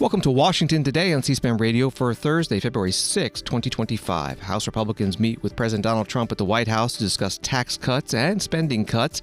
Welcome to Washington Today on C-SPAN Radio for Thursday, February 6, 2025. House Republicans meet with President Donald Trump at the White House to discuss tax cuts and spending cuts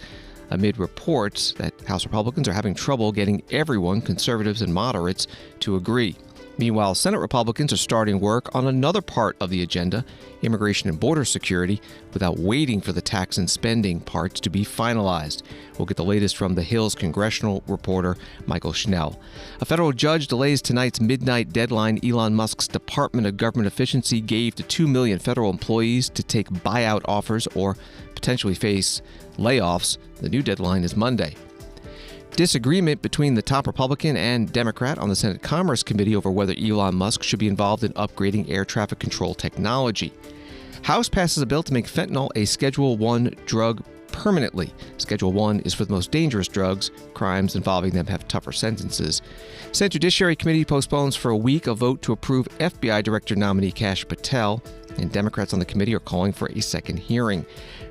amid reports that House Republicans are having trouble getting everyone, conservatives and moderates, to agree. Meanwhile, Senate Republicans are starting work on another part of the agenda, immigration and border security, without waiting for the tax and spending parts to be finalized. We'll get the latest from the Hill's Congressional reporter, Mychael Schnell. A federal judge delays tonight's midnight deadline Elon Musk's Department of Government Efficiency gave to 2 million federal employees to take buyout offers or potentially face layoffs. The new deadline is Monday. Disagreement between the top Republican and Democrat on the Senate Commerce Committee over whether Elon Musk should be involved in upgrading air traffic control technology. House passes a bill to make fentanyl a Schedule I drug permanently. Schedule I is for the most dangerous drugs. Crimes involving them have tougher sentences. Senate Judiciary Committee postpones for a week a vote to approve FBI Director nominee Kash Patel, and Democrats on the committee are calling for a second hearing.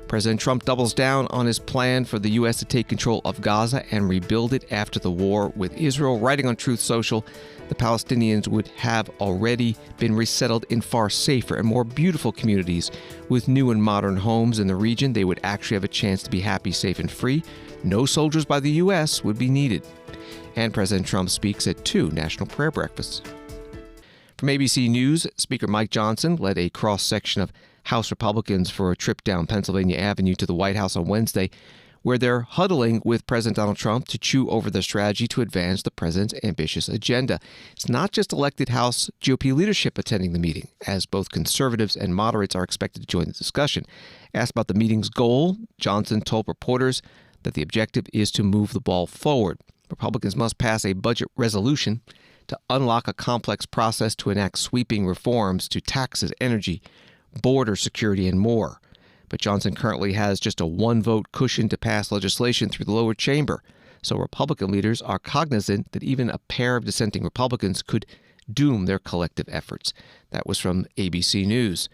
President Trump doubles down on his plan for the U.S. to take control of Gaza and rebuild it after the war with Israel. Writing on Truth Social, the Palestinians would have already been resettled in far safer and more beautiful communities. With new and modern homes in the region, they would actually have a chance to be happy, safe, and free. No soldiers by the U.S. would be needed. And President Trump speaks at 2 national prayer breakfasts. From ABC News, Speaker Mike Johnson led a cross-section of House Republicans for a trip down Pennsylvania Avenue to the White House on Wednesday, where they're huddling with President Donald Trump to chew over their strategy to advance the president's ambitious agenda. It's not just elected House GOP leadership attending the meeting, as both conservatives and moderates are expected to join the discussion. Asked about the meeting's goal, Johnson told reporters that the objective is to move the ball forward. Republicans must pass a budget resolution to unlock a complex process to enact sweeping reforms to taxes, energy, border security, and more. But Johnson currently has just a 1-vote cushion to pass legislation through the lower chamber. So Republican leaders are cognizant that even a pair of dissenting Republicans could doom their collective efforts. That was from ABC News.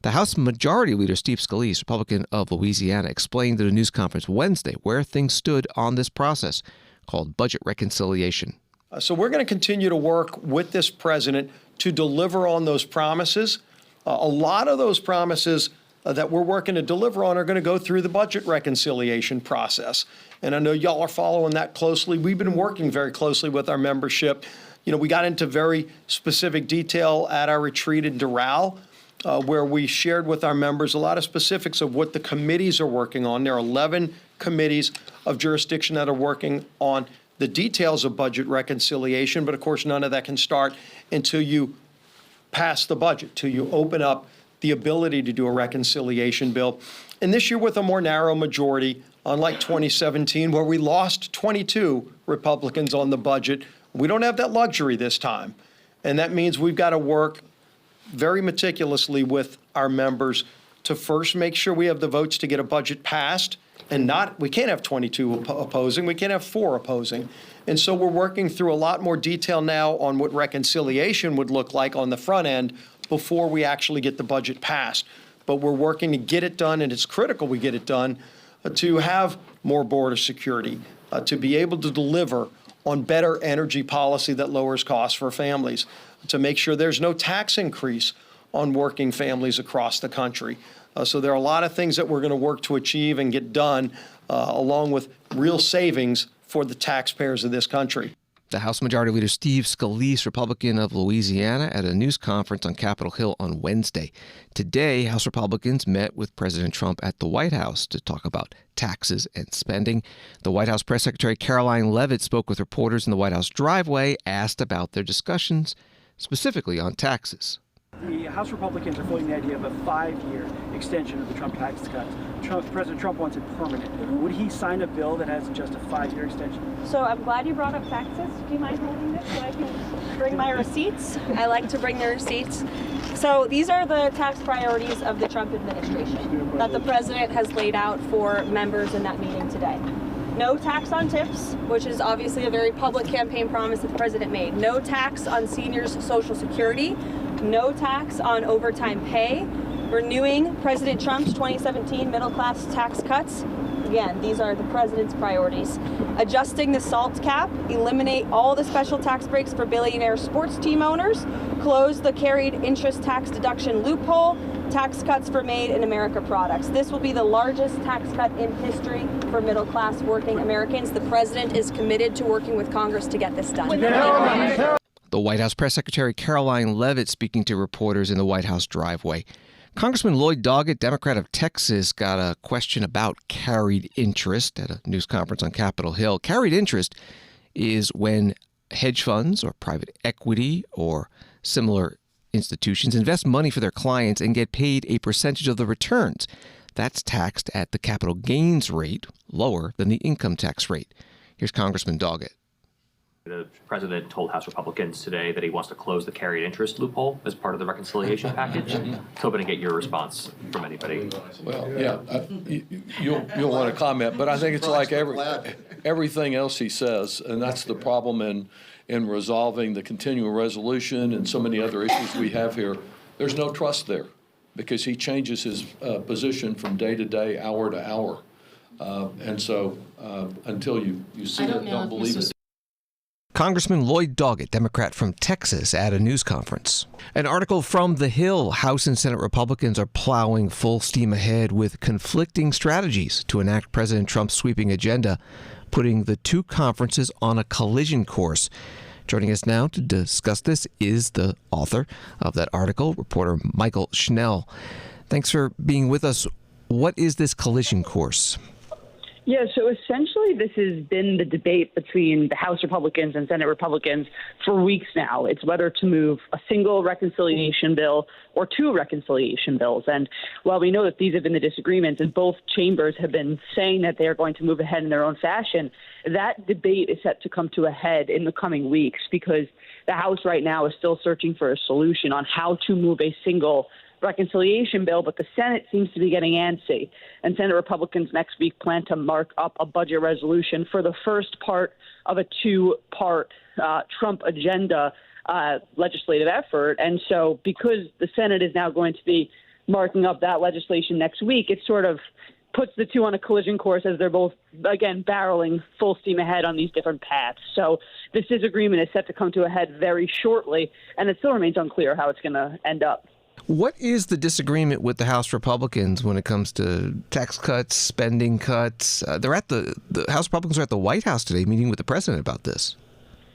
The House Majority Leader Steve Scalise, Republican of Louisiana, explained at a news conference Wednesday where things stood on this process called budget reconciliation. So we're going to continue to work with this president to deliver on those promises. A lot of those promises that we're working to deliver on are going to go through the budget reconciliation process. And I know y'all are following that closely. We've been working very closely with our membership. You know, we got into very specific detail at our retreat in Doral, where we shared with our members a lot of specifics of what the committees are working on. There are 11 committees of jurisdiction that are working on the details of budget reconciliation, but of course none of that can start until you pass the budget, till you open up the ability to do a reconciliation bill. And this year with a more narrow majority, unlike 2017 where we lost 22 Republicans on the budget, we don't have that luxury this time. And that means we've got to work very meticulously with our members to first make sure we have the votes to get a budget passed. And we can't have 22 opposing, we can't have 4 opposing. And so we're working through a lot more detail now on what reconciliation would look like on the front end before we actually get the budget passed. But we're working to get it done, and it's critical we get it done, to have more border security, to be able to deliver on better energy policy that lowers costs for families, to make sure there's no tax increase on working families across the country. So there are a lot of things that we're going to work to achieve and get done, along with real savings for the taxpayers of this country. The House Majority Leader Steve Scalise, Republican of Louisiana, at a news conference on Capitol Hill on Wednesday. Today, House Republicans met with President Trump at the White House to talk about taxes and spending. The White House Press Secretary Caroline Leavitt spoke with reporters in the White House driveway, asked about their discussions, specifically on taxes. The House Republicans are floating the idea of a 5-year extension of the Trump tax cuts. President Trump wants it permanent. Would he sign a bill that has just a 5-year extension? So I'm glad you brought up taxes. Do you mind holding this so I can bring my receipts? I like to bring the receipts. So these are the tax priorities of the Trump administration that the president has laid out for members in that meeting today. No tax on tips, which is obviously a very public campaign promise that the president made. No tax on seniors' Social Security. No tax on overtime pay. Renewing President Trump's 2017 middle-class tax cuts. Again, these are the president's priorities. Adjusting the SALT cap, eliminate all the special tax breaks for billionaire sports team owners, close the carried interest tax deduction loophole, tax cuts for Made in America products. This will be the largest tax cut in history for middle-class working Americans. The president is committed to working with Congress to get this done. The White House Press Secretary Caroline Leavitt speaking to reporters in the White House driveway. Congressman Lloyd Doggett, Democrat of Texas, got a question about carried interest at a news conference on Capitol Hill. Carried interest is when hedge funds or private equity or similar institutions invest money for their clients and get paid a percentage of the returns. That's taxed at the capital gains rate, lower than the income tax rate. Here's Congressman Doggett. The president told House Republicans today that he wants to close the carried interest loophole as part of the reconciliation package. Hoping to get your response from anybody. Well, yeah, you'll want to comment, but I think it's like everything else he says, and that's the problem in resolving the continuing resolution and so many other issues we have here. There's no trust there because he changes his position from day to day, hour to hour. And so until you see it, don't believe it. Congressman Lloyd Doggett, Democrat from Texas, at a news conference. An article from The Hill. House and Senate Republicans are plowing full steam ahead with conflicting strategies to enact President Trump's sweeping agenda, putting the two conferences on a collision course. Joining us now to discuss this is the author of that article, reporter Mychael Schnell. Thanks for being with us. What is this collision course? Yeah, so essentially this has been the debate between the House Republicans and Senate Republicans for weeks now. It's whether to move a single reconciliation bill or two reconciliation bills. And while we know that these have been the disagreements and both chambers have been saying that they are going to move ahead in their own fashion, that debate is set to come to a head in the coming weeks because the House right now is still searching for a solution on how to move a single reconciliation bill, but the Senate seems to be getting antsy. And Senate Republicans next week plan to mark up a budget resolution for the first part of a two-part Trump agenda legislative effort. And so because the Senate is now going to be marking up that legislation next week, it sort of puts the two on a collision course as they're both, again, barreling full steam ahead on these different paths. So this disagreement is set to come to a head very shortly, and it still remains unclear how it's going to end up. What is the disagreement with the House Republicans when it comes to tax cuts, spending cuts? They're at the House Republicans are at the White House today meeting with the president about this.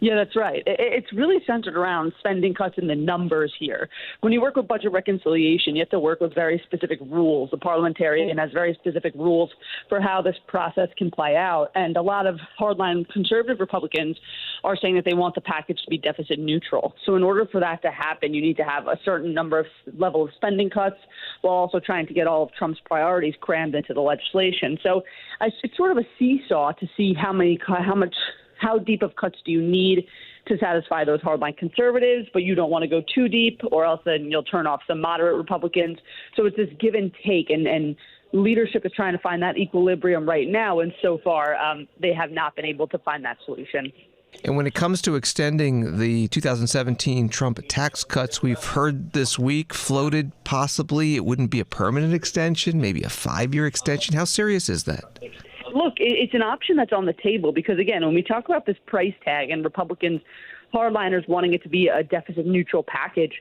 Yeah, that's right. It's really centered around spending cuts and the numbers here. When you work with budget reconciliation, you have to work with very specific rules. The parliamentarian has very specific rules for how this process can play out. And a lot of hardline conservative Republicans are saying that they want the package to be deficit neutral. So in order for that to happen, you need to have a certain number of level of spending cuts while also trying to get all of Trump's priorities crammed into the legislation. So it's sort of a seesaw to see how deep of cuts do you need to satisfy those hardline conservatives, but you don't want to go too deep or else then you'll turn off some moderate Republicans. So it's this give and take, and leadership is trying to find that equilibrium right now, and so far they have not been able to find that solution. And when it comes to extending the 2017 Trump tax cuts, we've heard this week floated possibly it wouldn't be a permanent extension, maybe a 5-year extension. How serious is that? Look, it's an option that's on the table because, again, when we talk about this price tag and Republicans, hardliners wanting it to be a deficit neutral package,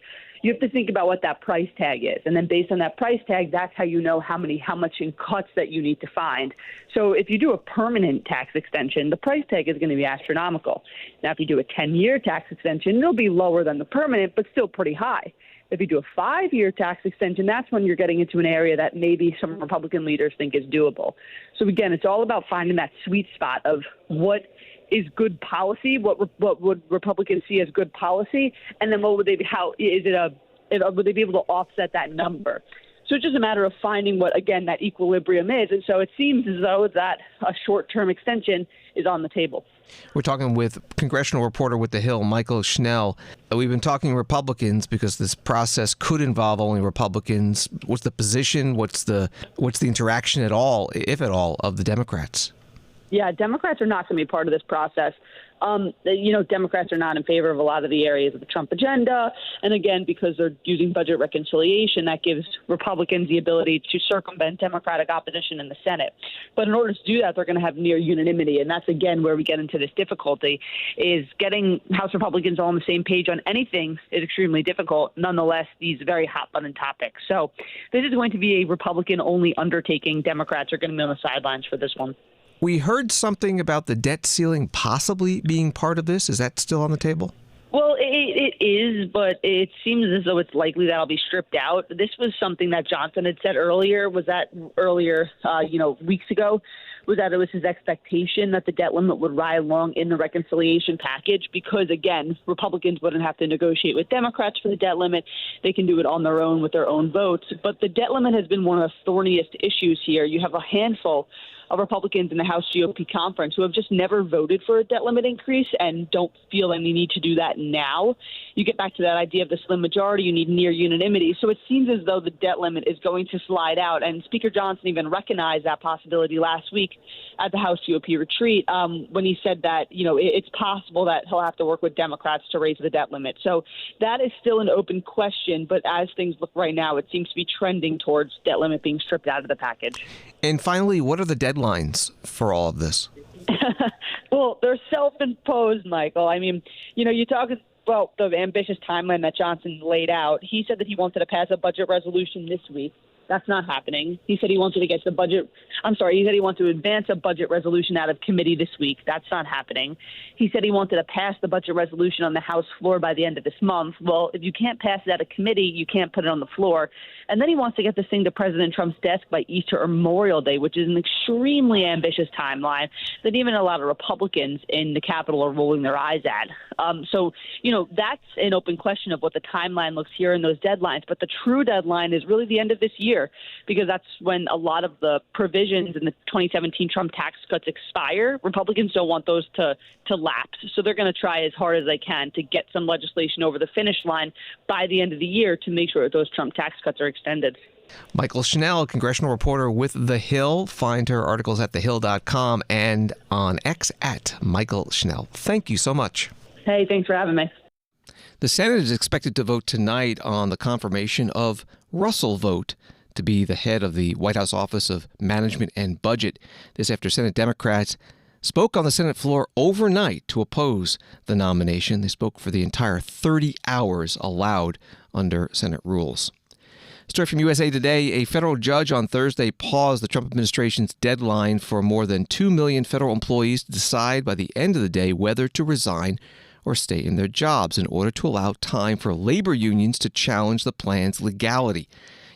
you have to think about what that price tag is. And then based on that price tag, that's how you know how much in cuts that you need to find. So if you do a permanent tax extension, the price tag is going to be astronomical. Now, if you do a 10-year tax extension, it'll be lower than the permanent, but still pretty high. If you do a 5-year tax extension, that's when you're getting into an area that maybe some Republican leaders think is doable. So again, it's all about finding that sweet spot of what is good policy, what would Republicans see as good policy, and then what would they be? Would they be able to offset that number? So it's just a matter of finding what, again, that equilibrium is. And so it seems as though that a short-term extension is on the table. We're talking with congressional reporter with The Hill, Mychael Schnell. We've been talking Republicans because this process could involve only Republicans. What's the position? What's the interaction at all, if at all, of the Democrats? Yeah, Democrats are not going to be part of this process. Democrats are not in favor of a lot of the areas of the Trump agenda. And again, because they're using budget reconciliation, that gives Republicans the ability to circumvent Democratic opposition in the Senate. But in order to do that, they're going to have near unanimity. And that's, again, where we get into this difficulty, is getting House Republicans all on the same page on anything is extremely difficult. Nonetheless, these very hot-button topics. So this is going to be a Republican-only undertaking. Democrats are going to be on the sidelines for this one. We heard something about the debt ceiling possibly being part of this. Is that still on the table? Well, it is, but it seems as though it's likely that'll be stripped out. This was something that Johnson had said weeks ago, was that it was his expectation that the debt limit would ride along in the reconciliation package because, again, Republicans wouldn't have to negotiate with Democrats for the debt limit. They can do it on their own with their own votes. But the debt limit has been one of the thorniest issues here. You have a handful of Republicans in the House GOP conference who have just never voted for a debt limit increase and don't feel any need to do that now. You get back to that idea of the slim majority, you need near unanimity. So it seems as though the debt limit is going to slide out. And Speaker Johnson even recognized that possibility last week at the House GOP retreat when he said that, it's possible that he'll have to work with Democrats to raise the debt limit. So that is still an open question. But as things look right now, it seems to be trending towards debt limit being stripped out of the package. And finally, what are the deadlines for all of this? Well, they're self-imposed, Michael. I mean, you talk about the ambitious timeline that Johnson laid out. He said that he wanted to pass a budget resolution this week. That's not happening. He said he wanted to get the budget. He said he wanted to advance a budget resolution out of committee this week. That's not happening. He said he wanted to pass the budget resolution on the House floor by the end of this month. Well, if you can't pass it out of committee, you can't put it on the floor. And then he wants to get this thing to President Trump's desk by Easter or Memorial Day, which is an extremely ambitious timeline that even a lot of Republicans in the Capitol are rolling their eyes at. That's an open question of what the timeline looks here in those deadlines. But the true deadline is really the end of this year, because that's when a lot of the provisions in the 2017 Trump tax cuts expire. Republicans don't want those to lapse. So they're going to try as hard as they can to get some legislation over the finish line by the end of the year to make sure that those Trump tax cuts are extended. Mychael Schnell, congressional reporter with The Hill. Find her articles at thehill.com and on X at Mychael Schnell. Thank you so much. Hey, thanks for having me. The Senate is expected to vote tonight on the confirmation of Russell Vought to be the head of the White House Office of Management and Budget. This after Senate Democrats spoke on the Senate floor overnight to oppose the nomination. They spoke for the entire 30 hours allowed under Senate rules. Story from USA Today. A federal judge on Thursday paused the Trump administration's deadline for more than 2 million federal employees to decide by the end of the day whether to resign or stay in their jobs in order to allow time for labor unions to challenge the plan's legality.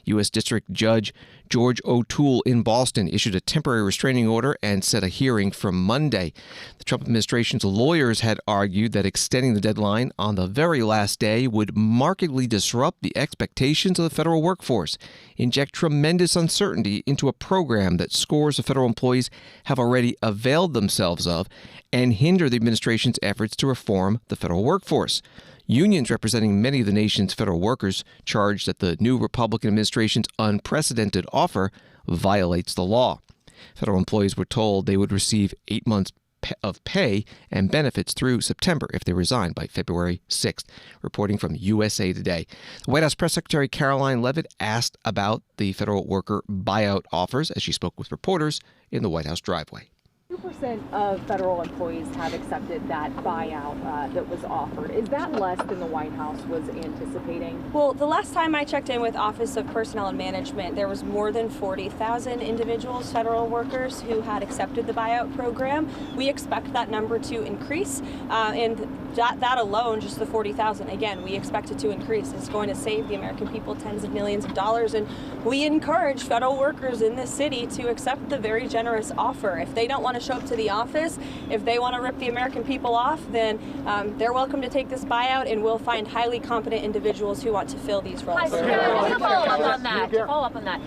U.S. District Judge George O'Toole in Boston issued a temporary restraining order and set a hearing for Monday. The Trump administration's lawyers had argued that extending the deadline on the very last day would markedly disrupt the expectations of the federal workforce, inject tremendous uncertainty into a program that scores of federal employees have already availed themselves of, and hinder the administration's efforts to reform the federal workforce. Unions representing many of the nation's federal workers charged that the new Republican administration's unprecedented offer violates the law. Federal employees were told they would receive 8 months of pay and benefits through September if they resigned by February 6th. Reporting from USA Today. The White House Press Secretary Caroline Leavitt asked about the federal worker buyout offers as she spoke with reporters in the White House driveway. 2% of federal employees have accepted that buyout that was offered. Is that less than the White House was anticipating? Well, the last time I checked in with Office of Personnel and Management, there was more than 40,000 individuals, federal workers, who had accepted the buyout program. We expect that number to increase, and that alone, just the 40,000, again, we expect it to increase. It's going to save the American people tens of millions of dollars, and we encourage federal workers in this city to accept the very generous offer. If they don't want to show up to the office, if they want to rip the American people off, then they're welcome to take this buyout, and we'll find highly competent individuals who want to fill these roles. Just to follow up on that,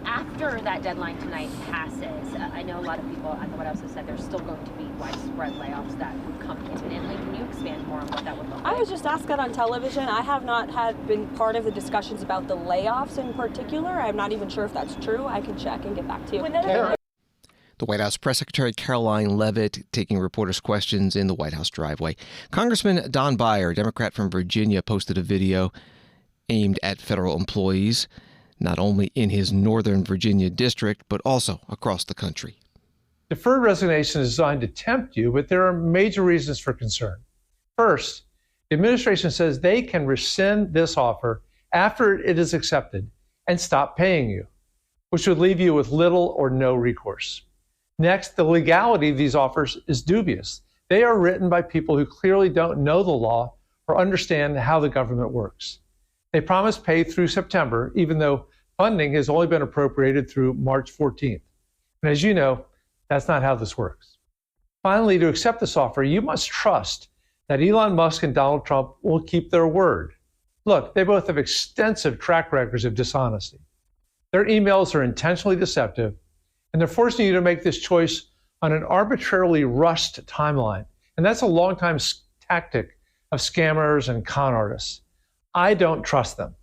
after that deadline tonight passes, I know a lot of people at the White House have said there's still going to be widespread layoffs that would come imminently. Can you expand more on what that would look like? I was just asked that on television. I have not been part of the discussions about the layoffs in particular. I'm not even sure if that's true. I can check and get back to you. The White House Press Secretary Caroline Leavitt taking reporters' questions in the White House driveway. Congressman Don Beyer, Democrat from Virginia, posted a video aimed at federal employees, not only in his Northern Virginia district, but also across the country. Deferred resignation is designed to tempt you, but there are major reasons for concern. First, the administration says they can rescind this offer after it is accepted and stop paying you, which would leave you with little or no recourse. Next, the legality of these offers is dubious. They are written by people who clearly don't know the law or understand how the government works. They promise pay through September, even though funding has only been appropriated through March 14th. And as you know, that's not how this works. Finally, to accept this offer, you must trust that Elon Musk and Donald Trump will keep their word. Look, they both have extensive track records of dishonesty. Their emails are intentionally deceptive, and they're forcing you to make this choice on an arbitrarily rushed timeline. And that's a long-time tactic of scammers and con artists. I don't trust them.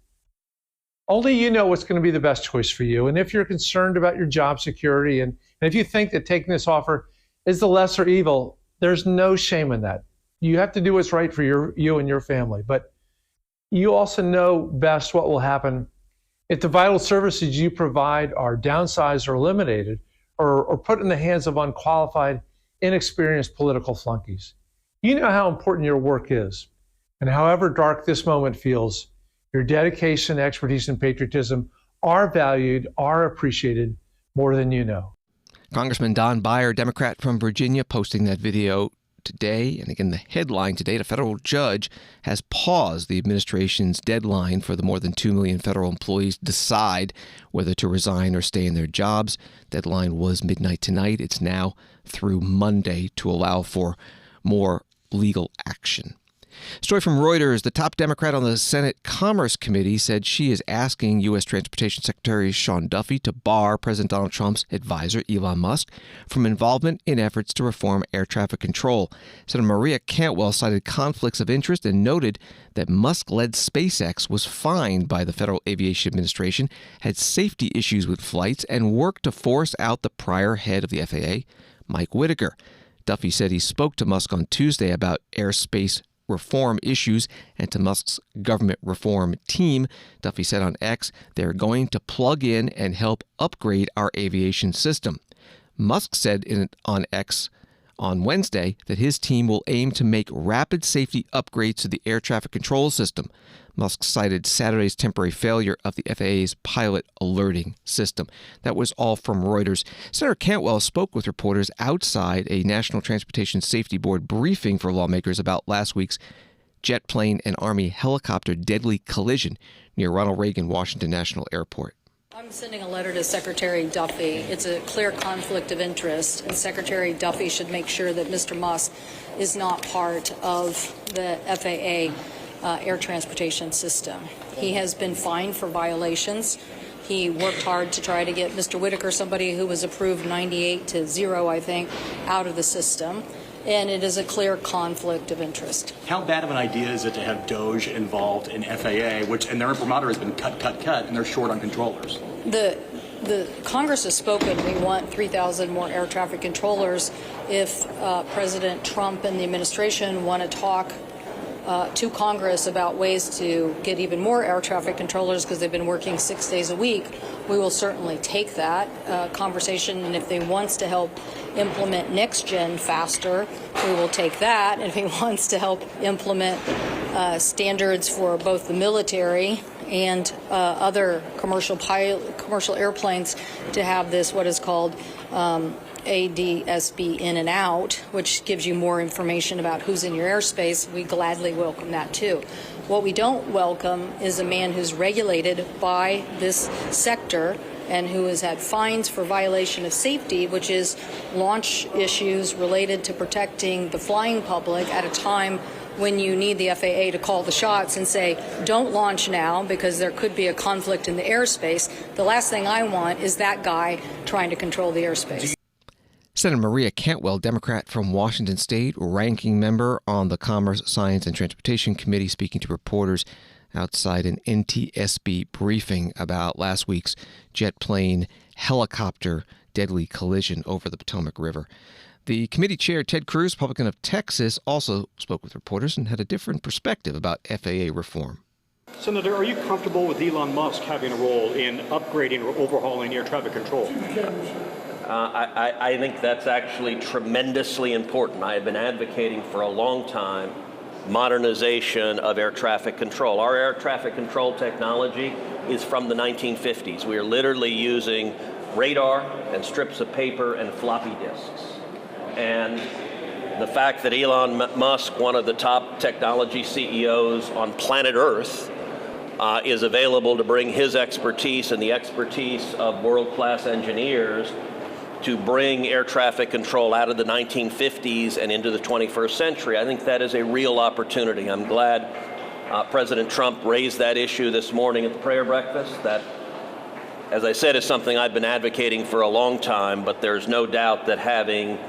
Only you know what's going to be the best choice for you. And if you're concerned about your job security, and if you think that taking this offer is the lesser evil, there's no shame in that. You have to do what's right for you and your family. But you also know best what will happen if the vital services you provide are downsized or eliminated or put in the hands of unqualified, inexperienced political flunkies. You know how important your work is. And however dark this moment feels, your dedication, expertise, and patriotism are valued, are appreciated more than you know. Congressman Don Beyer, Democrat from Virginia, posting that video today. And again, the headline today, a federal judge has paused the administration's deadline for the more than 2 million federal employees to decide whether to resign or stay in their jobs. Deadline was midnight tonight. It's now through Monday to allow for more legal action. Story from Reuters. The top Democrat on the Senate Commerce Committee said she is asking U.S. Transportation Secretary Sean Duffy to bar President Donald Trump's advisor, Elon Musk, from involvement in efforts to reform air traffic control. Senator Maria Cantwell cited conflicts of interest and noted that Musk-led SpaceX was fined by the Federal Aviation Administration, had safety issues with flights, and worked to force out the prior head of the FAA, Mike Whitaker. Duffy said he spoke to Musk on Tuesday about airspace reform issues and to Musk's government reform team. Duffy said on X, they're going to plug in and help upgrade our aviation system. Musk said on X on Wednesday that his team will aim to make rapid safety upgrades to the air traffic control system. Musk cited Saturday's temporary failure of the FAA's pilot alerting system. That was all from Reuters. Senator Cantwell spoke with reporters outside a National Transportation Safety Board briefing for lawmakers about last week's jet plane and Army helicopter deadly collision near Ronald Reagan Washington National Airport. I'm sending a letter to Secretary Duffy. It's a clear conflict of interest, and Secretary Duffy should make sure that Mr. Musk is not part of the FAA air transportation system. He has been fined for violations. He worked hard to try to get Mr. Whitaker, somebody who was approved 98-0, I think, out of the system. And it is a clear conflict of interest. How bad of an idea is it to have DOJ involved in FAA, and their imprimatur has been cut, and they're short on controllers? The Congress has spoken. We want 3,000 more air traffic controllers. If President Trump and the administration want to talk to Congress about ways to get even more air traffic controllers because they've been working 6 days a week, we will certainly take that conversation. And if they wants to help implement next gen faster, we will take that. And if he wants to help implement standards for both the military and other commercial airplanes to have this what is called ADSB in and out, which gives you more information about who's in your airspace, we gladly welcome that too. What we don't welcome is a man who's regulated by this sector and who has had fines for violation of safety, which is launch issues related to protecting the flying public at a time when you need the FAA to call the shots and say, don't launch now because there could be a conflict in the airspace. The last thing I want is that guy trying to control the airspace. Senator Maria Cantwell, Democrat from Washington State, ranking member on the Commerce, Science, and Transportation Committee, speaking to reporters outside an NTSB briefing about last week's jet plane helicopter deadly collision over the Potomac River. The committee chair, Ted Cruz, Republican of Texas, also spoke with reporters and had a different perspective about FAA reform. Senator, are you comfortable with Elon Musk having a role in upgrading or overhauling air traffic control? I think that's actually tremendously important. I have been advocating for a long time modernization of air traffic control. Our air traffic control technology is from the 1950s. We are literally using radar and strips of paper and floppy disks. And the fact that Elon Musk, one of the top technology CEOs on planet Earth, is available to bring his expertise and the expertise of world-class engineers to bring air traffic control out of the 1950s and into the 21st century. I think that is a real opportunity. I'm glad President Trump raised that issue this morning at the prayer breakfast. That, as I said, is something I've been advocating for a long time, but there's no doubt that having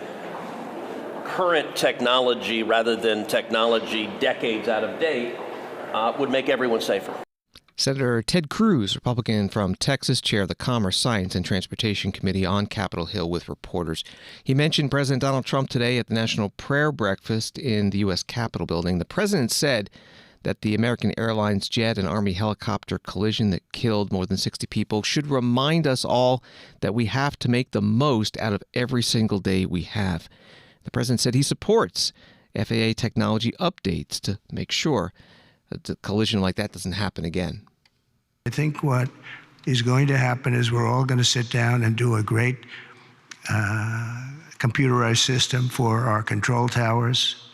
current technology rather than technology decades out of date would make everyone safer. Senator Ted Cruz, Republican from Texas, chair of the Commerce, Science, and Transportation Committee on Capitol Hill with reporters. He mentioned President Donald Trump today at the National Prayer Breakfast in the U.S. Capitol building. The president said that the American Airlines jet and Army helicopter collision that killed more than 60 people should remind us all that we have to make the most out of every single day we have. The president said he supports FAA technology updates to make sure that a collision like that doesn't happen again. I think what is going to happen is we're all going to sit down and do a great computerized system for our control towers,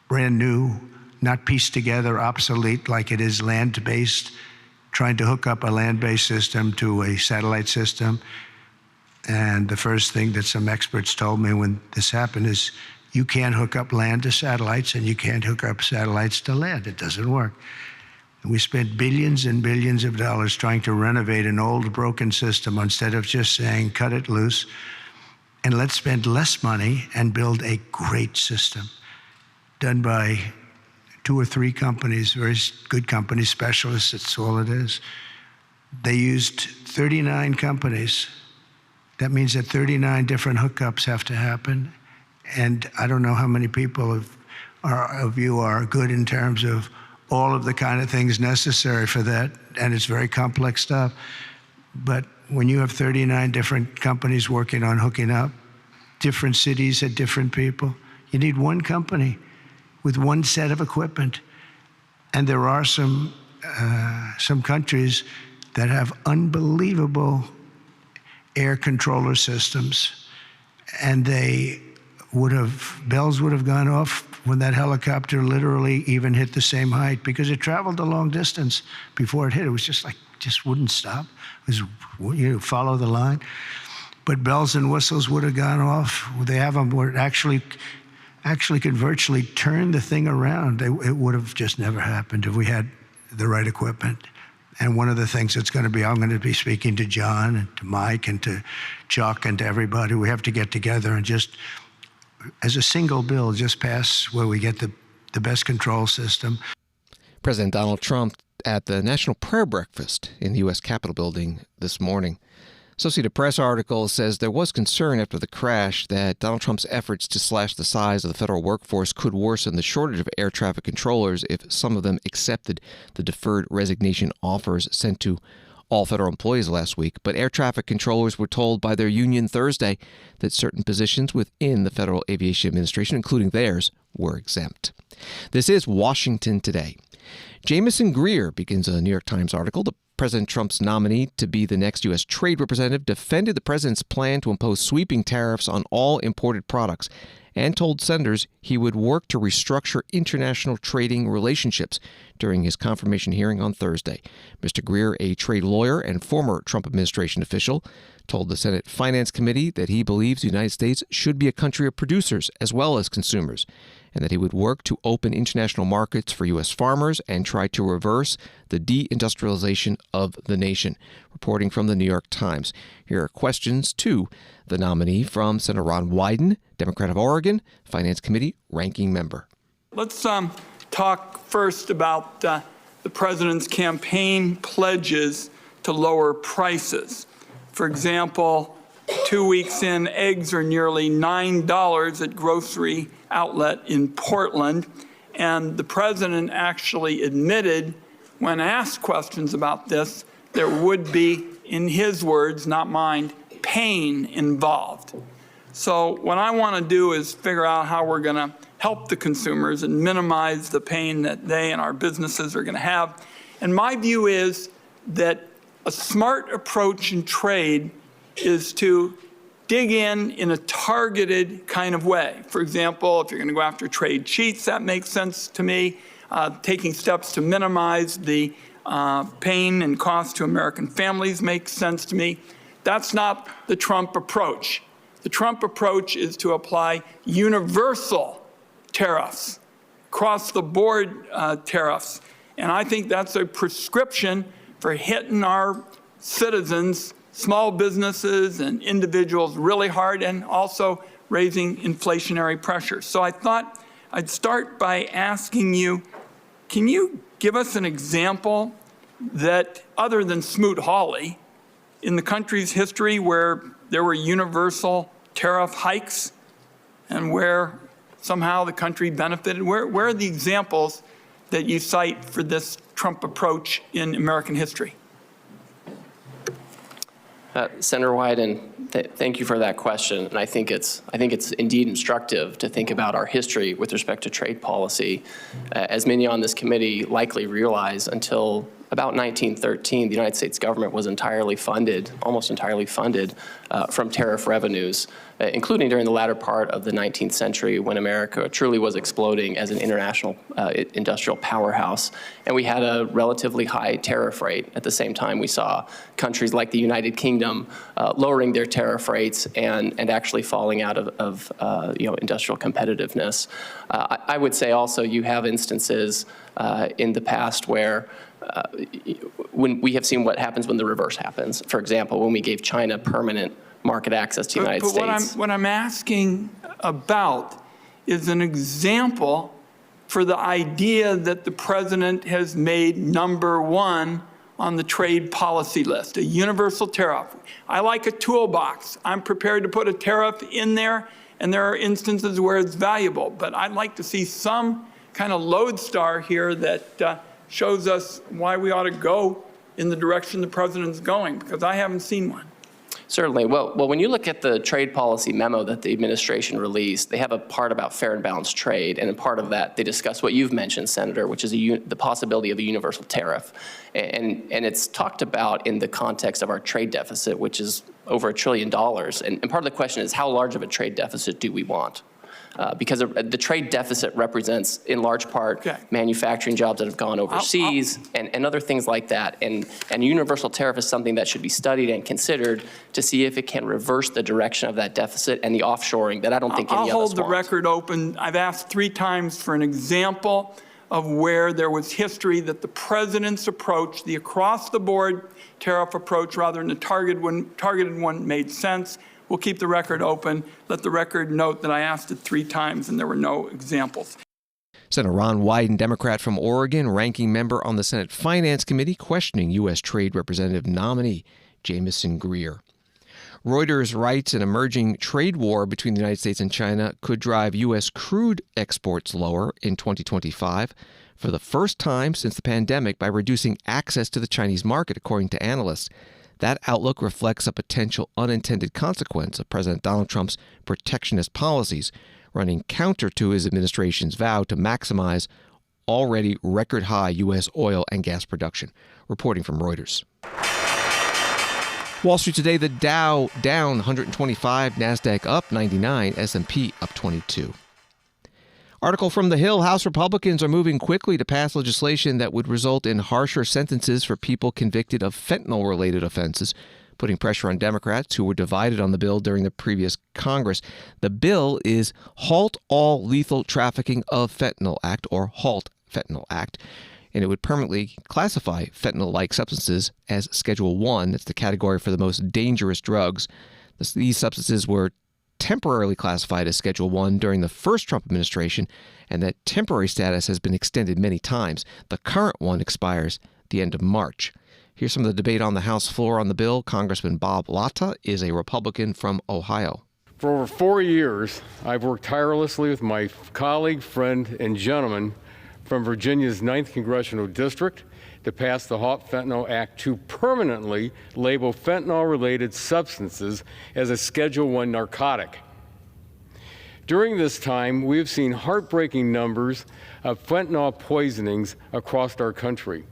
brand new, not pieced together, obsolete like it is land-based, trying to hook up a land-based system to a satellite system. And the first thing that some experts told me when this happened is you can't hook up land to satellites and you can't hook up satellites to land. It doesn't work. And we spent billions and billions of dollars trying to renovate an old broken system instead of just saying cut it loose and let's spend less money and build a great system done by 2 or 3 companies, very good companies, specialists, that's all it is. They used 39 companies. That means that 39 different hookups have to happen. And I don't know how many people of you are good in terms of all of the kind of things necessary for that. And it's very complex stuff. But when you have 39 different companies working on hooking up, different cities had different people, you need one company with one set of equipment. And there are some countries that have unbelievable air controller systems, and bells would have gone off when that helicopter literally even hit the same height because it traveled a long distance before it hit. It was just wouldn't stop. It was, follow the line. But bells and whistles would have gone off. They have them where it actually could virtually turn the thing around. It would have just never happened if we had the right equipment. And one of the things that's going to be, I'm going to be speaking to John and to Mike and to Chuck and to everybody. We have to get together and just, as a single bill, just pass where we get the best control system. President Donald Trump at the National Prayer Breakfast in the U.S. Capitol building this morning. Associated Press article says there was concern after the crash that Donald Trump's efforts to slash the size of the federal workforce could worsen the shortage of air traffic controllers if some of them accepted the deferred resignation offers sent to all federal employees last week. But air traffic controllers were told by their union Thursday that certain positions within the Federal Aviation Administration, including theirs, were exempt. This is Washington Today. Jamison Greer begins a New York Times article. The President Trump's nominee to be the next U.S. trade representative defended the president's plan to impose sweeping tariffs on all imported products and told senators he would work to restructure international trading relationships during his confirmation hearing on Thursday. Mr. Greer, a trade lawyer and former Trump administration official, told the Senate Finance Committee that he believes the United States should be a country of producers as well as consumers, and that he would work to open international markets for U.S. farmers and try to reverse the deindustrialization of the nation. Reporting from the New York Times. Here are questions to the nominee from Senator Ron Wyden, Democrat of Oregon, Finance Committee ranking member. Let's talk first about the president's campaign pledges to lower prices. For example, 2 weeks in, eggs are nearly $9 at grocery outlet in Portland. And the president actually admitted, when asked questions about this, there would be, in his words, not mine, pain involved. So what I want to do is figure out how we're going to help the consumers and minimize the pain that they and our businesses are going to have. And my view is that a smart approach in trade is to dig in a targeted kind of way. For example, if you're going to go after trade cheats, that makes sense to me. Taking steps to minimize the pain and cost to American families makes sense to me. That's not the Trump approach. The Trump approach is to apply universal tariffs, across-the-board tariffs. And I think that's a prescription for hitting our citizens, small businesses and individuals really hard, and also raising inflationary pressure. So I thought I'd start by asking you, can you give us an example that, other than Smoot-Hawley, in the country's history where there were universal tariff hikes and where somehow the country benefited? Where are the examples that you cite for this Trump approach in American history? Senator Wyden, thank you for that question. And I think it's indeed instructive to think about our history with respect to trade policy. As many on this committee likely realize, until about 1913, the United States government was entirely funded, almost entirely funded, from tariff revenues, including during the latter part of the 19th century when America truly was exploding as an international industrial powerhouse. And we had a relatively high tariff rate. At the same time, we saw countries like the United Kingdom lowering their tariff rates and actually falling out of industrial competitiveness. I would say also you have instances in the past where when we have seen what happens when the reverse happens. For example, when we gave China permanent market access to the United States. What I'm asking about is an example for the idea that the president has made number one on the trade policy list, a universal tariff. I like a toolbox. I'm prepared to put a tariff in there, and there are instances where it's valuable. But I'd like to see some kind of lodestar here that shows us why we ought to go in the direction the president's going, because I haven't seen one. Certainly. Well, when you look at the trade policy memo that the administration released, they have a part about fair and balanced trade, and in part of that, they discuss what you've mentioned, Senator, which is the possibility of a universal tariff. And it's talked about in the context of our trade deficit, which is over $1 trillion. And part of the question is, how large of a trade deficit do we want? Because the trade deficit represents, in large part, manufacturing jobs that have gone overseas and other things like that. And a universal tariff is something that should be studied and considered to see if it can reverse the direction of that deficit and the offshoring that I don't think any of us want. I'll hold the record open. I've asked 3 times for an example of where there was history that the president's approach, the across-the-board tariff approach rather than the targeted one, made sense. We'll keep the record open. Let the record note that I asked it 3 times and there were no examples. Senator Ron Wyden, Democrat from Oregon, ranking member on the Senate Finance Committee, questioning U.S. Trade Representative nominee Jamieson Greer. Reuters writes an emerging trade war between the United States and China could drive U.S. crude exports lower in 2025 for the first time since the pandemic by reducing access to the Chinese market, according to analysts. That outlook reflects a potential unintended consequence of President Donald Trump's protectionist policies, running counter to his administration's vow to maximize already record-high U.S. oil and gas production. Reporting from Reuters. Wall Street today, the Dow down 125, NASDAQ up 99, S&P up 22. Article from The Hill, House Republicans are moving quickly to pass legislation that would result in harsher sentences for people convicted of fentanyl-related offenses, putting pressure on Democrats who were divided on the bill during the previous Congress. The bill is Halt All Lethal Trafficking of Fentanyl Act, or HALT Fentanyl Act, and it would permanently classify fentanyl-like substances as Schedule 1. That's the category for the most dangerous drugs. These substances were temporarily classified as Schedule 1 during the first Trump administration, and that temporary status has been extended many times. The current one expires the end of March. Here's some of the debate on the House floor on the bill. Congressman Bob Latta is a Republican from Ohio. For over 4 years, I've worked tirelessly with my colleague, friend, and gentleman from Virginia's 9th Congressional District to pass the Fentanyl Act to permanently label fentanyl-related substances as a Schedule I narcotic. During this time, we have seen heartbreaking numbers of fentanyl poisonings across our country.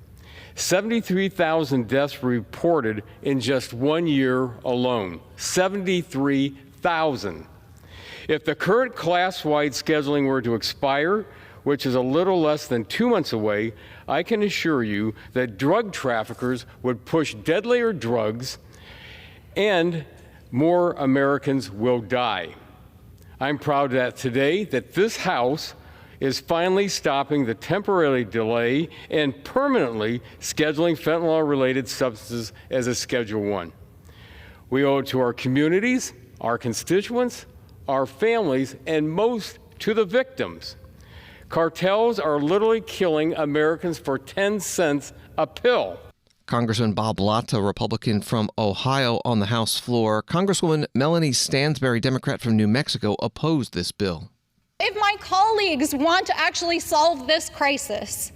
73,000 deaths reported in just 1 year alone. 73,000. If the current class-wide scheduling were to expire, which is a little less than 2 months away, I can assure you that drug traffickers would push deadlier drugs and more Americans will die. I'm proud that today that this House is finally stopping the temporary delay and permanently scheduling fentanyl-related substances as a Schedule I. We owe it to our communities, our constituents, our families, and most to the victims. Cartels are literally killing Americans for 10 cents a pill. Congressman Bob Latta, Republican from Ohio, on the House floor. Congresswoman Melanie Stansbury, Democrat from New Mexico, opposed this bill. If my colleagues want to actually solve this crisis,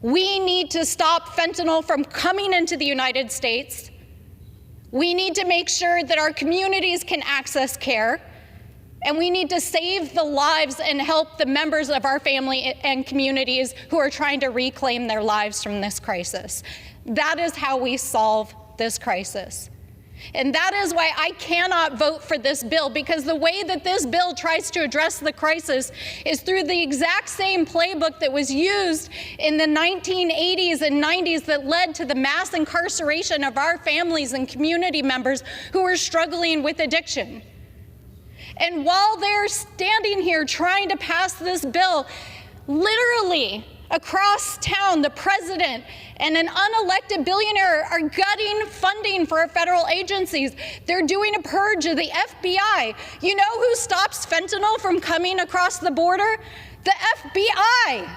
we need to stop fentanyl from coming into the United States. We need to make sure that our communities can access care. And we need to save the lives and help the members of our family and communities who are trying to reclaim their lives from this crisis. That is how we solve this crisis. And that is why I cannot vote for this bill, because the way that this bill tries to address the crisis is through the exact same playbook that was used in the 1980s and 90s that led to the mass incarceration of our families and community members who are struggling with addiction. And while they're standing here trying to pass this bill, literally across town, the president and an unelected billionaire are gutting funding for our federal agencies. They're doing a purge of the FBI. You know who stops fentanyl from coming across the border? The FBI.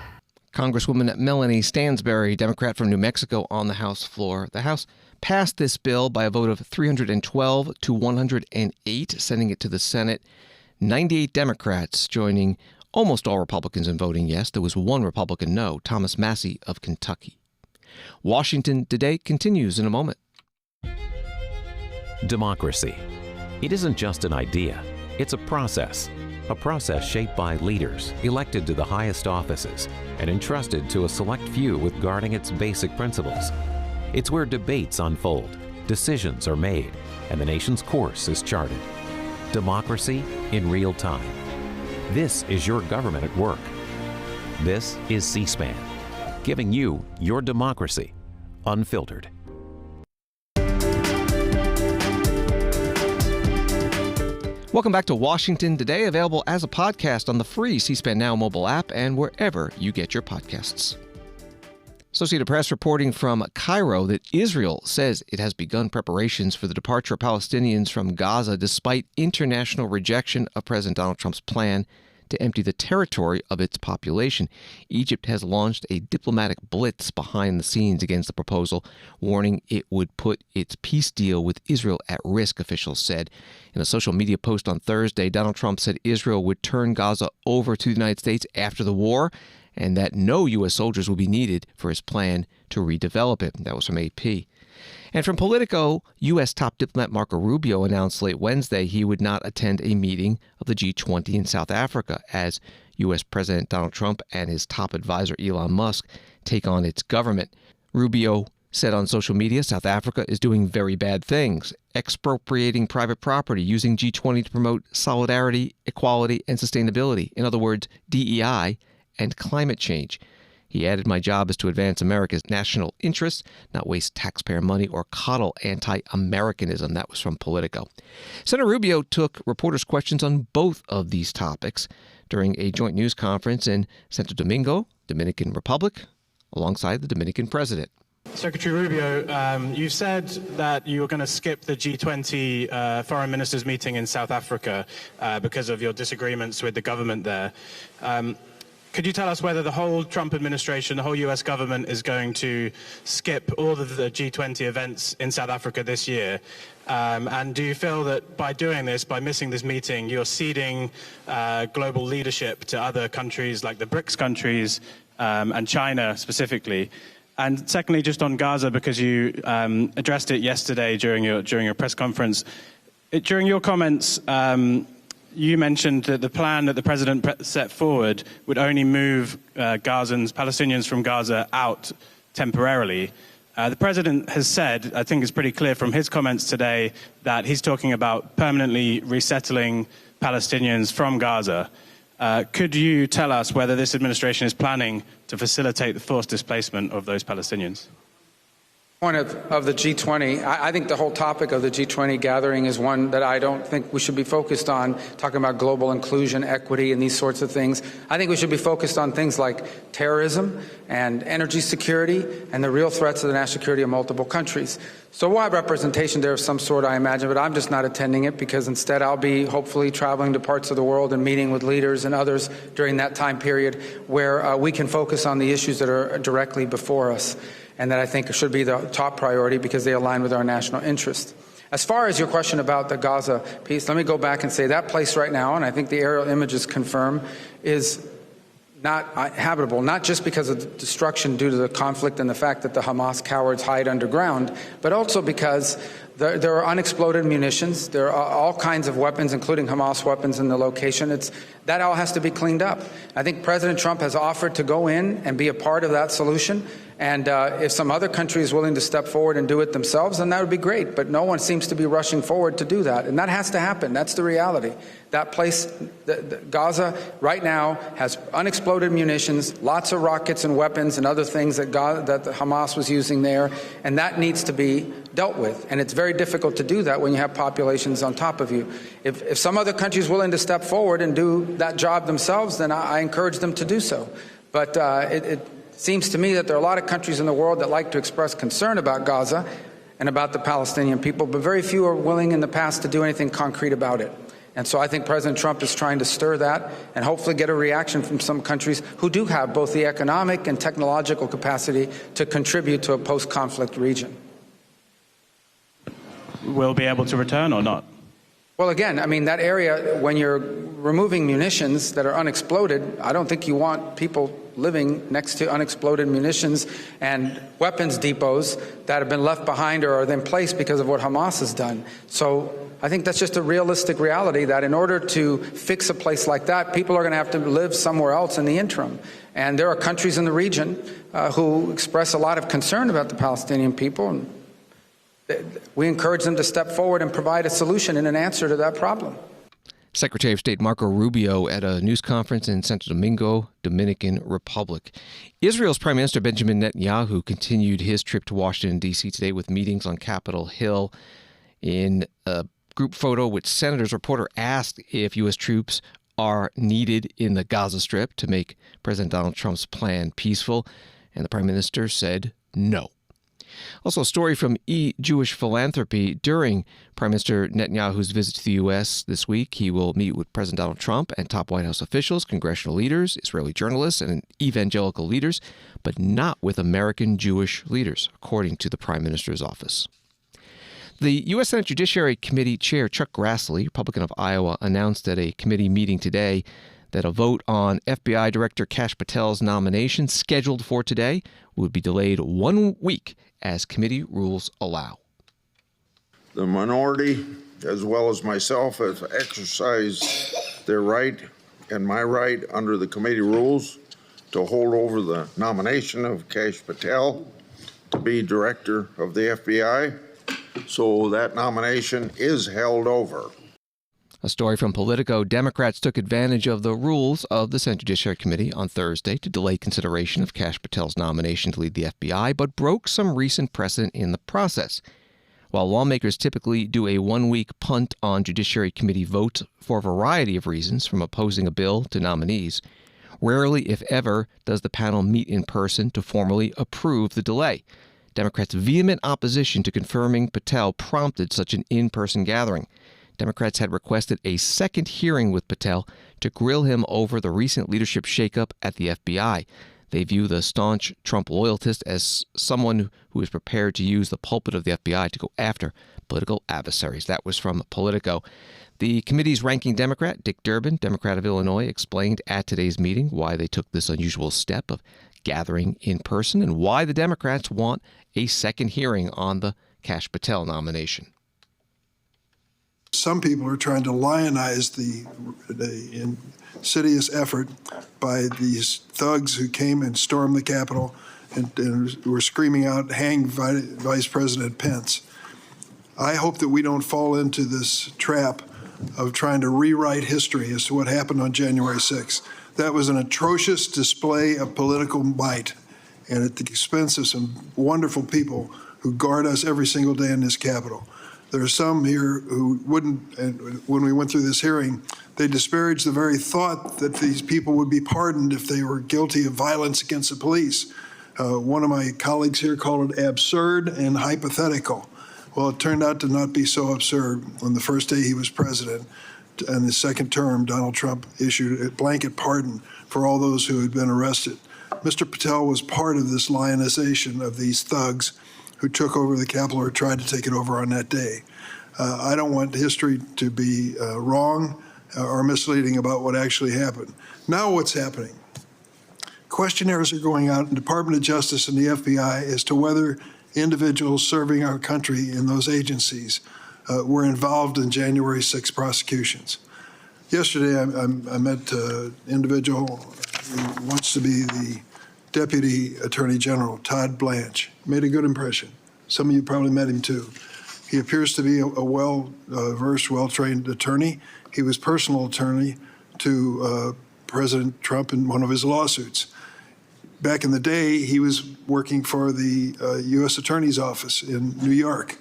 Congresswoman Melanie Stansbury, Democrat from New Mexico, on the House floor. The House passed this bill by a vote of 312 to 108, sending it to the Senate. 98 Democrats joining almost all Republicans in voting yes. There was one Republican no, Thomas Massie of Kentucky. Washington Today continues in a moment. Democracy. It isn't just an idea. It's a process shaped by leaders elected to the highest offices and entrusted to a select few with guarding its basic principles. It's where debates unfold, decisions are made, and the nation's course is charted. Democracy in real time. This is your government at work. This is C-SPAN, giving you your democracy unfiltered. Welcome back to Washington Today, available as a podcast on the free C-SPAN Now mobile app and wherever you get your podcasts. Associated Press reporting from Cairo that Israel says it has begun preparations for the departure of Palestinians from Gaza despite international rejection of President Donald Trump's plan to empty the territory of its population. Egypt has launched a diplomatic blitz behind the scenes against the proposal, warning it would put its peace deal with Israel at risk, officials said. In a social media post on Thursday, Donald Trump said Israel would turn Gaza over to the United States after the war, and that no U.S. soldiers will be needed for his plan to redevelop it. That was from AP. And from Politico, U.S. top diplomat Marco Rubio announced late Wednesday he would not attend a meeting of the G20 in South Africa as U.S. President Donald Trump and his top advisor Elon Musk take on its government. Rubio said on social media South Africa is doing very bad things, expropriating private property, using G20 to promote solidarity, equality, and sustainability. In other words, DEI and climate change. He added, "My job is to advance America's national interests, not waste taxpayer money or coddle anti-Americanism." That was from Politico. Senator Rubio took reporters' questions on both of these topics during a joint news conference in Santo Domingo, Dominican Republic, alongside the Dominican president. Secretary Rubio, you said that you were going to skip the G20 foreign ministers meeting in South Africa because of your disagreements with the government there. Could you tell us whether the whole Trump administration, the whole U.S. government is going to skip all of the G20 events in South Africa this year? And do you feel that by doing this, by missing this meeting, you're ceding global leadership to other countries like the BRICS countries and China specifically? And secondly, just on Gaza, because you addressed it yesterday during your press conference, during your comments, you mentioned that the plan that the president set forward would only move Palestinians from Gaza out temporarily. The president has said, I think it's pretty clear from his comments today, that he's talking about permanently resettling Palestinians from Gaza. Could you tell us whether this administration is planning to facilitate the forced displacement of those Palestinians? Point of the G20, I think the whole topic of the G20 gathering is one that I don't think we should be focused on, talking about global inclusion, equity, and these sorts of things. I think we should be focused on things like terrorism and energy security and the real threats to the national security of multiple countries. So we'll have representation there of some sort, I imagine, but I'm just not attending it because instead I'll be hopefully traveling to parts of the world and meeting with leaders and others during that time period where we can focus on the issues that are directly before us, and that I think should be the top priority because they align with our national interest. As far as your question about the Gaza piece, let me go back and say that place right now, and I think the aerial images confirm, is not habitable, not just because of the destruction due to the conflict and the fact that the Hamas cowards hide underground, but also because there are unexploded munitions. There are all kinds of weapons, including Hamas weapons in the location. That all has to be cleaned up. I think President Trump has offered to go in and be a part of that solution. And if some other country is willing to step forward and do it themselves, then that would be great. But no one seems to be rushing forward to do that. And that has to happen. That's the reality. That place, Gaza, right now has unexploded munitions, lots of rockets and weapons and other things that the Hamas was using there. And that needs to be dealt with. And it's very difficult to do that when you have populations on top of you. If some other country is willing to step forward and do that job themselves, then I encourage them to do so. But it seems to me that there are a lot of countries in the world that like to express concern about Gaza and about the Palestinian people, but very few are willing in the past to do anything concrete about it. And so I think President Trump is trying to stir that and hopefully get a reaction from some countries who do have both the economic and technological capacity to contribute to a post-conflict region. Will be able to return or not? Well, again, I mean, that area, when you're removing munitions that are unexploded, I don't think you want people living next to unexploded munitions and weapons depots that have been left behind or are in place because of what Hamas has done. So I think that's just a realistic reality that in order to fix a place like that, people are going to have to live somewhere else in the interim. And there are countries in the region who express a lot of concern about the Palestinian people. And we encourage them to step forward and provide a solution and an answer to that problem. Secretary of State Marco Rubio at a news conference in Santo Domingo, Dominican Republic. Israel's Prime Minister Benjamin Netanyahu continued his trip to Washington, D.C. today with meetings on Capitol Hill. In a group photo with senators, a reporter asked if U.S. troops are needed in the Gaza Strip to make President Donald Trump's plan peaceful, and the Prime Minister said no. Also, a story from Jewish Philanthropy. During Prime Minister Netanyahu's visit to the U.S. this week, he will meet with President Donald Trump and top White House officials, congressional leaders, Israeli journalists, and evangelical leaders, but not with American Jewish leaders, according to the Prime Minister's office. The U.S. Senate Judiciary Committee Chair Chuck Grassley, Republican of Iowa, announced at a committee meeting today that a vote on FBI Director Kash Patel's nomination, scheduled for today, would be delayed 1 week as committee rules allow. The minority, as well as myself, have exercised their right and my right under the committee rules to hold over the nomination of Kash Patel to be director of the FBI. So that nomination is held over. A story from Politico. Democrats took advantage of the rules of the Senate Judiciary Committee on Thursday to delay consideration of Kash Patel's nomination to lead the FBI, but broke some recent precedent in the process. While lawmakers typically do a 1-week punt on Judiciary Committee votes for a variety of reasons, from opposing a bill to nominees, rarely, if ever, does the panel meet in person to formally approve the delay. Democrats' vehement opposition to confirming Patel prompted such an in-person gathering. Democrats had requested a second hearing with Patel to grill him over the recent leadership shakeup at the FBI. They view the staunch Trump loyalist as someone who is prepared to use the pulpit of the FBI to go after political adversaries. That was from Politico. The committee's ranking Democrat, Dick Durbin, Democrat of Illinois, explained at today's meeting why they took this unusual step of gathering in person and why the Democrats want a second hearing on the Kash Patel nomination. Some people are trying to lionize the insidious effort by these thugs who came and stormed the Capitol and were screaming out, "Hang Vice President Pence." I hope that we don't fall into this trap of trying to rewrite history as to what happened on January 6th. That was an atrocious display of political might, and at the expense of some wonderful people who guard us every single day in this Capitol. There are some here who wouldn't, and when we went through this hearing, they disparaged the very thought that these people would be pardoned if they were guilty of violence against the police. One of my colleagues here called it absurd and hypothetical. Well, it turned out to not be so absurd. On the first day he was president, and his second term, Donald Trump issued a blanket pardon for all those who had been arrested. Mr. Patel was part of this lionization of these thugs who took over the Capitol or tried to take it over on that day. I don't want history to be wrong or misleading about what actually happened. Now what's happening? Questionnaires are going out in the Department of Justice and the FBI as to whether individuals serving our country in those agencies were involved in January 6 prosecutions. Yesterday, I met an individual who wants to be the Deputy Attorney General, Todd Blanche. Made a good impression. Some of you probably met him too. He appears to be a well-versed, well-trained attorney. He was personal attorney to President Trump in one of his lawsuits. Back in the day, he was working for the U.S. Attorney's Office in New York.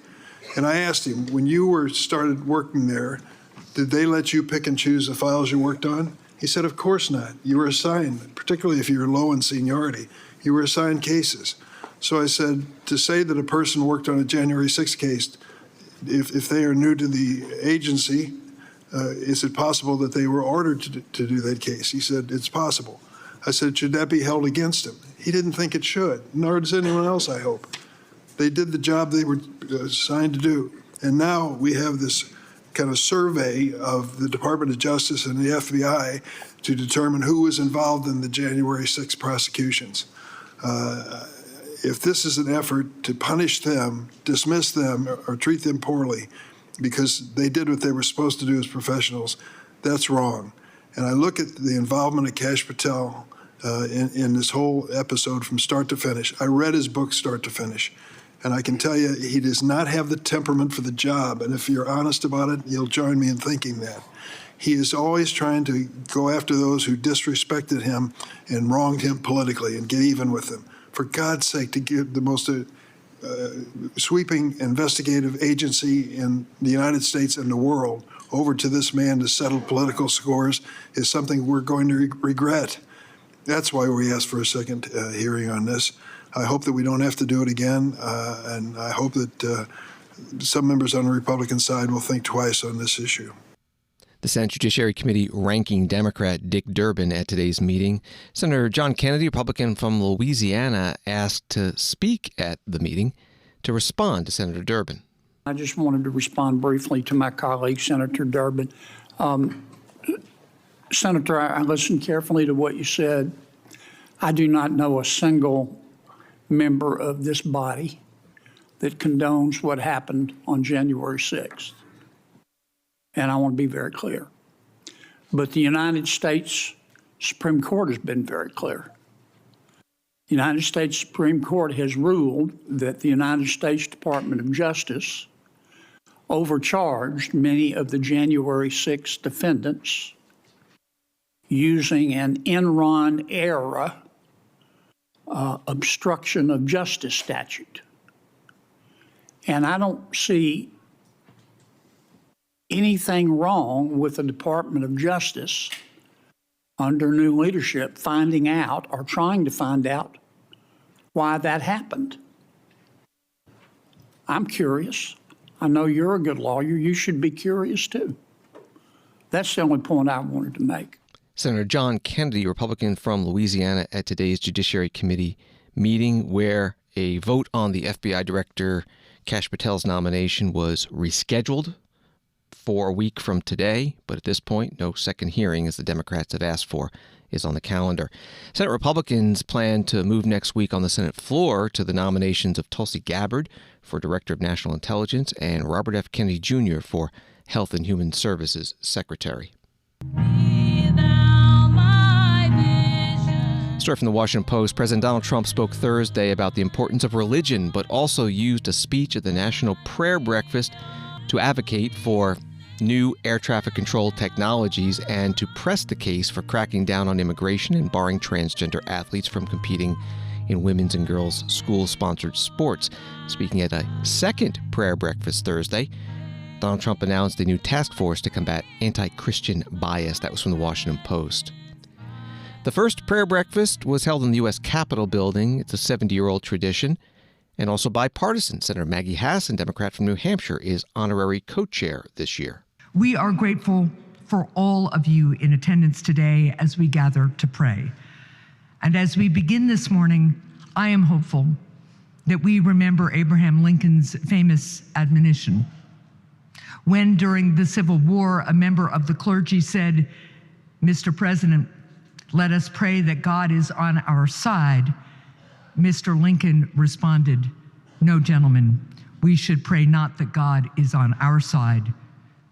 And I asked him, when you started working there, did they let you pick and choose the files you worked on? He said, of course not. You were assigned, particularly if you were low in seniority, you were assigned cases. So I said, to say that a person worked on a January 6th case, if they are new to the agency, is it possible that they were ordered to do that case? He said, it's possible. I said, should that be held against him? He didn't think it should, nor does anyone else, I hope. They did the job they were assigned to do. And now we have this kind of survey of the Department of Justice and the FBI to determine who was involved in the January 6 prosecutions. If this is an effort to punish them, dismiss them, or treat them poorly because they did what they were supposed to do as professionals, that's wrong. And I look at the involvement of Kash Patel in this whole episode from start to finish. I read his book start to finish. And I can tell you, he does not have the temperament for the job. And if you're honest about it, you'll join me in thinking that. He is always trying to go after those who disrespected him and wronged him politically and get even with them. For God's sake, to give the most sweeping investigative agency in the United States and the world over to this man to settle political scores is something we're going to regret. That's why we asked for a second hearing on this. I hope that we don't have to do it again, and I hope that some members on the Republican side will think twice on this issue. The Senate Judiciary Committee ranking Democrat Dick Durbin at today's meeting. Senator John Kennedy, Republican from Louisiana, asked to speak at the meeting to respond to Senator Durbin. I just wanted to respond briefly to my colleague, Senator Durbin. Senator, I listened carefully to what you said. I do not know a single member of this body that condones what happened on January 6th. And I want to be very clear. But the United States Supreme Court has been very clear. The United States Supreme Court has ruled that the United States Department of Justice overcharged many of the January 6th defendants using an Enron era obstruction of justice statute. And I don't see anything wrong with the Department of Justice under new leadership finding out or trying to find out why that happened. I'm curious. I know you're a good lawyer. You should be curious, too. That's the only point I wanted to make. Senator John Kennedy, Republican from Louisiana, at today's Judiciary Committee meeting where a vote on the FBI Director Kash Patel's nomination was rescheduled for a week from today, but at this point, no second hearing, as the Democrats have asked for, is on the calendar. Senate Republicans plan to move next week on the Senate floor to the nominations of Tulsi Gabbard for Director of National Intelligence and Robert F. Kennedy Jr. for Health and Human Services Secretary. Story from the Washington Post. President Donald Trump spoke Thursday about the importance of religion, but also used a speech at the National Prayer Breakfast to advocate for new air traffic control technologies and to press the case for cracking down on immigration and barring transgender athletes from competing in women's and girls' school-sponsored sports. Speaking at a second prayer breakfast Thursday, Donald Trump announced a new task force to combat anti-Christian bias. That was from the Washington Post. The first prayer breakfast was held in the U.S. Capitol building. It's a 70-year-old tradition and also bipartisan. Senator Maggie Hassan, Democrat from New Hampshire, is honorary co-chair this year. We are grateful for all of you in attendance today as we gather to pray. And as we begin this morning, I am hopeful that we remember Abraham Lincoln's famous admonition. When, during the Civil War, a member of the clergy said, "Mr. President, let us pray that God is on our side," Mr. Lincoln responded, "No, gentlemen, we should pray not that God is on our side,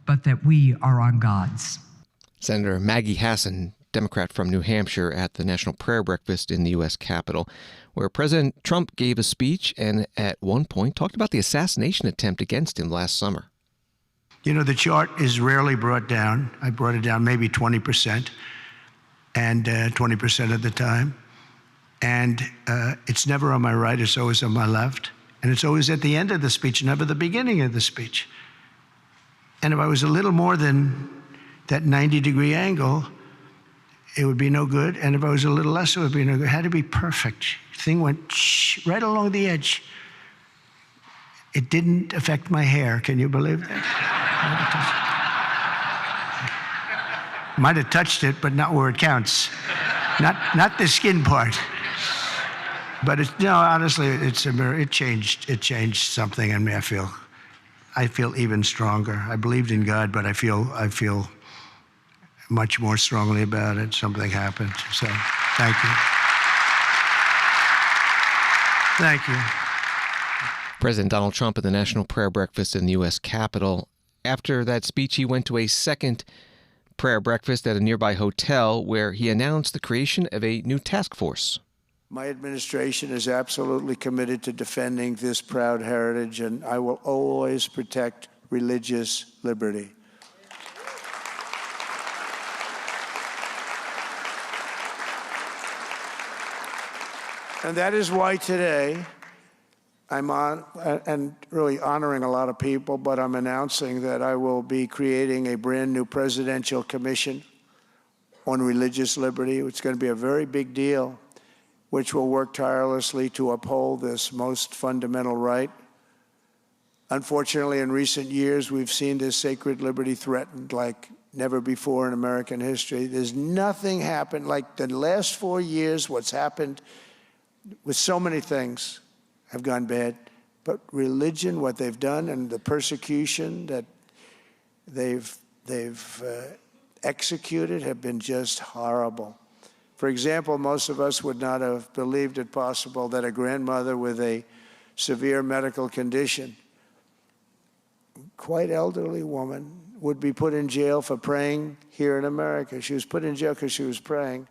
but that we are on God's." Senator Maggie Hassan, Democrat from New Hampshire, at the National Prayer Breakfast in the U.S. Capitol, where President Trump gave a speech and at one point talked about the assassination attempt against him last summer. You know, the chart is rarely brought down. I brought it down maybe 20%, and 20% of the time. And it's never on my right, it's always on my left. And it's always at the end of the speech, never the beginning of the speech. And if I was a little more than that 90-degree angle, it would be no good. And if I was a little less, it would be no good. It had to be perfect. The thing went right along the edge. It didn't affect my hair. Can you believe that? Might have touched it, but not where it counts. Not the skin part. But honestly, it's a mirror. It changed something in me. I feel even stronger. I believed in God, but I feel much more strongly about it. Something happened. So, thank you. Thank you. President Donald Trump at the National Prayer Breakfast in the U.S. Capitol. After that speech, he went to a second prayer breakfast at a nearby hotel where he announced the creation of a new task force. My administration is absolutely committed to defending this proud heritage, and I will always protect religious liberty. And that is why today I'm on and really honoring a lot of people, but I'm announcing that I will be creating a brand new presidential commission on religious liberty. It's going to be a very big deal, which will work tirelessly to uphold this most fundamental right. Unfortunately, in recent years, we've seen this sacred liberty threatened like never before in American history. There's nothing happened like the last 4 years. What's happened with so many things have gone bad, but religion, what they've done, and the persecution that they've executed have been just horrible. For example, most of us would not have believed it possible that a grandmother with a severe medical condition, quite elderly woman, would be put in jail for praying here in America. She was put in jail because she was praying.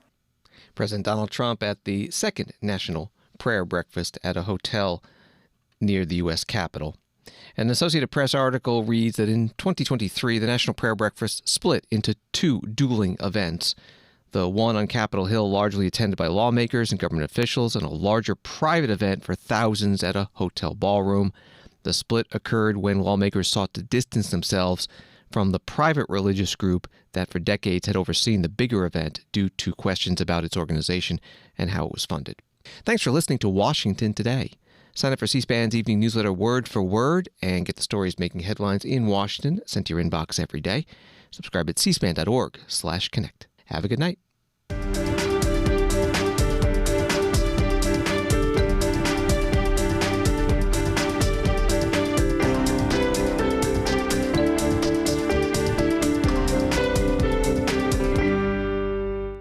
President Donald Trump at the second National Prayer Breakfast at a hotel near the U.S. Capitol. An Associated Press article reads that in 2023, the National Prayer Breakfast split into two dueling events. The one on Capitol Hill, largely attended by lawmakers and government officials, and a larger private event for thousands at a hotel ballroom. The split occurred when lawmakers sought to distance themselves from the private religious group that for decades had overseen the bigger event due to questions about its organization and how it was funded. Thanks for listening to Washington Today. Sign up for C-SPAN's evening newsletter word for word and get the stories making headlines in Washington sent to your inbox every day. Subscribe at cspan.org/connect. Have a good night.